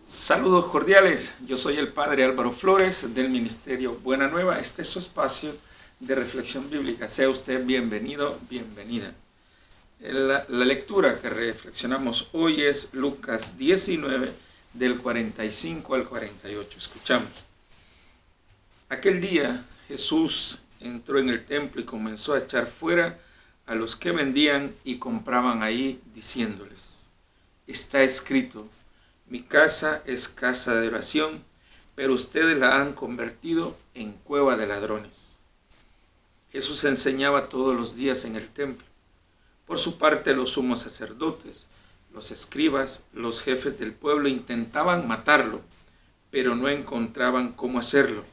Saludos cordiales, yo soy el Padre Álvaro Flores del Ministerio Buena Nueva. Este es su espacio de reflexión bíblica. Sea usted bienvenido, bienvenida. La lectura que reflexionamos hoy es Lucas 19, del 45 al 48. Escuchamos. Aquel día Jesús entró en el templo y comenzó a echar fuera a los que vendían y compraban ahí, diciéndoles: está escrito, mi casa es casa de oración, pero ustedes la han convertido en cueva de ladrones. Jesús enseñaba todos los días en el templo. Por su parte, los sumos sacerdotes, los escribas, los jefes del pueblo intentaban matarlo, pero no encontraban cómo hacerlo,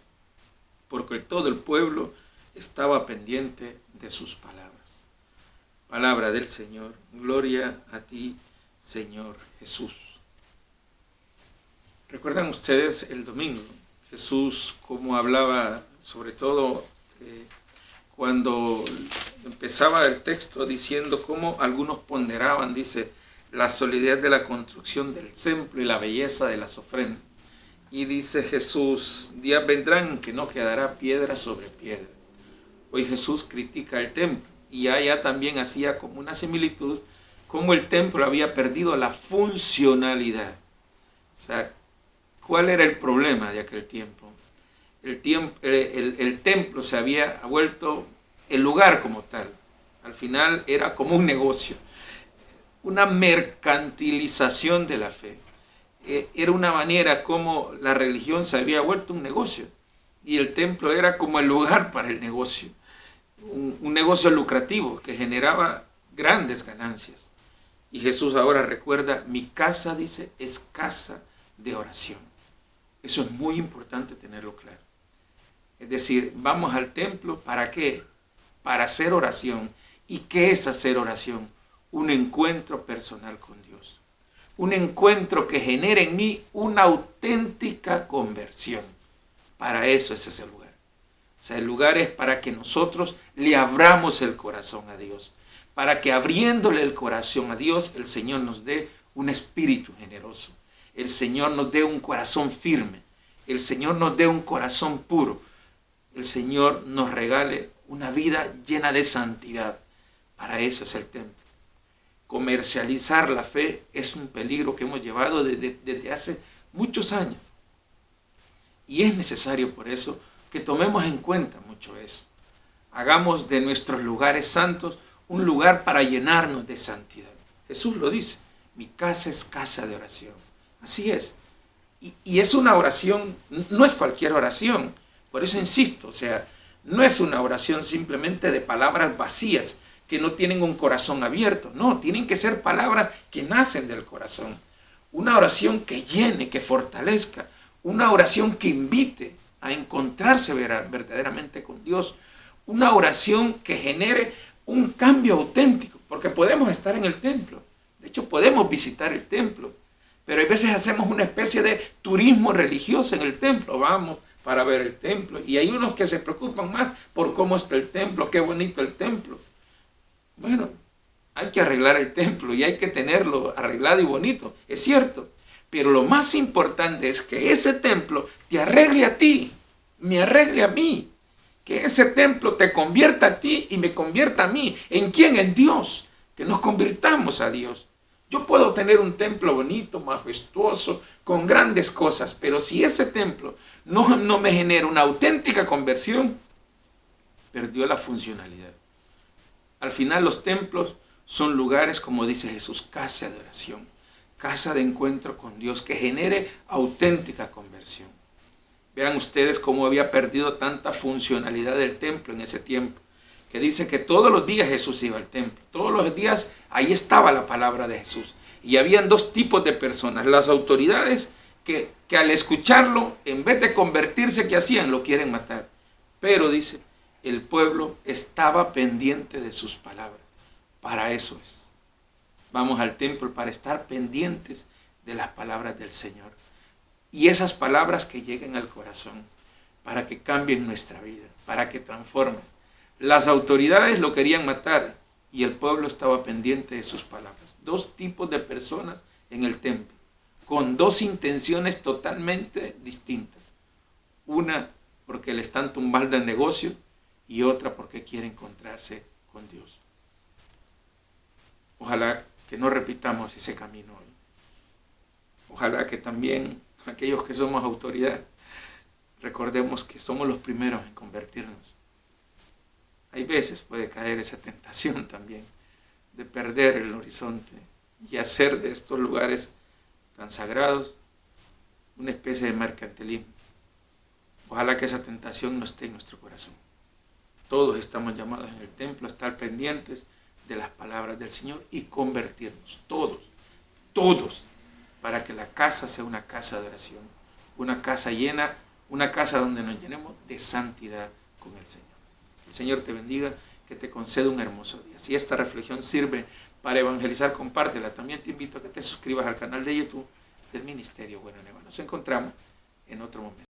porque todo el pueblo estaba pendiente de sus palabras. Palabra del Señor, gloria a ti, Señor Jesús. ¿Recuerdan ustedes el domingo? Jesús, cómo hablaba, sobre todo cuando empezaba el texto diciendo cómo algunos ponderaban, dice, la solidez de la construcción del templo y la belleza de las ofrendas. Y dice Jesús, días vendrán que no quedará piedra sobre piedra. Hoy Jesús critica el templo y allá también hacía como una similitud, cómo el templo había perdido la funcionalidad. O sea, ¿cuál era el problema de aquel tiempo? El templo se había vuelto el lugar como tal. Al final era como un negocio, una mercantilización de la fe. Era una manera como la religión se había vuelto un negocio y el templo era como el lugar para el negocio. Un negocio lucrativo que generaba grandes ganancias. Y Jesús ahora recuerda, mi casa, dice, es casa de oración. Eso es muy importante tenerlo claro. Es decir, vamos al templo, ¿para qué? Para hacer oración. ¿Y qué es hacer oración? Un encuentro personal con Dios. Un encuentro que genere en mí una auténtica conversión. Para eso es ese lugar. O sea, el lugar es para que nosotros le abramos el corazón a Dios. Para que abriéndole el corazón a Dios, el Señor nos dé un espíritu generoso. El Señor nos dé un corazón firme. El Señor nos dé un corazón puro. El Señor nos regale una vida llena de santidad. Para eso es el templo. Comercializar la fe es un peligro que hemos llevado desde hace muchos años. Y es necesario por eso que tomemos en cuenta mucho eso. Hagamos de nuestros lugares santos un lugar para llenarnos de santidad. Jesús lo dice, mi casa es casa de oración. Así es. Y es una oración, no es cualquier oración. Por eso insisto, o sea, no es una oración simplemente de palabras vacías que no tienen un corazón abierto. No, tienen que ser palabras que nacen del corazón. Una oración que llene, que fortalezca. Una oración que invite a encontrarse verdaderamente con Dios. Una oración que genere un cambio auténtico. Porque podemos estar en el templo. De hecho, podemos visitar el templo. Pero hay veces hacemos una especie de turismo religioso en el templo. Vamos para ver el templo. Y hay unos que se preocupan más por cómo está el templo, qué bonito el templo. Bueno, hay que arreglar el templo y hay que tenerlo arreglado y bonito. Es cierto. Pero lo más importante es que ese templo te arregle a ti, me arregle a mí. Que ese templo te convierta a ti y me convierta a mí. ¿En quién? En Dios. Que nos convirtamos a Dios. Yo puedo tener un templo bonito, majestuoso, con grandes cosas, pero si ese templo no me genera una auténtica conversión, perdió la funcionalidad. Al final los templos son lugares, como dice Jesús, casa de oración, casa de encuentro con Dios, que genere auténtica conversión. Vean ustedes cómo había perdido tanta funcionalidad del templo en ese tiempo. Que dice que todos los días Jesús iba al templo. Todos los días ahí estaba la palabra de Jesús. Y habían dos tipos de personas. Las autoridades que al escucharlo, en vez de convertirse, ¿qué hacían? Lo quieren matar. Pero dice, el pueblo estaba pendiente de sus palabras. Para eso es. Vamos al templo para estar pendientes de las palabras del Señor. Y esas palabras que lleguen al corazón, para que cambien nuestra vida, para que transformen. Las autoridades lo querían matar y el pueblo estaba pendiente de sus palabras. Dos tipos de personas en el templo. con dos intenciones totalmente distintas. Una porque le están tumbando el negocio y otra porque quiere encontrarse con Dios. Ojalá que no repitamos ese camino hoy. Ojalá que también aquellos que somos autoridad recordemos que somos los primeros en convertirnos. Hay veces puede caer esa tentación también de perder el horizonte y hacer de estos lugares tan sagrados una especie de mercantilismo. Ojalá que esa tentación no esté en nuestro corazón. Todos estamos llamados en el templo a estar pendientes de las palabras del Señor y convertirnos, todos, para que la casa sea una casa de oración, una casa llena, una casa donde nos llenemos de santidad con el Señor. El Señor te bendiga, que te conceda un hermoso día. Si esta reflexión sirve para evangelizar, compártela. También te invito a que te suscribas al canal de YouTube del Ministerio Bueno Nuevo. Nos encontramos en otro momento.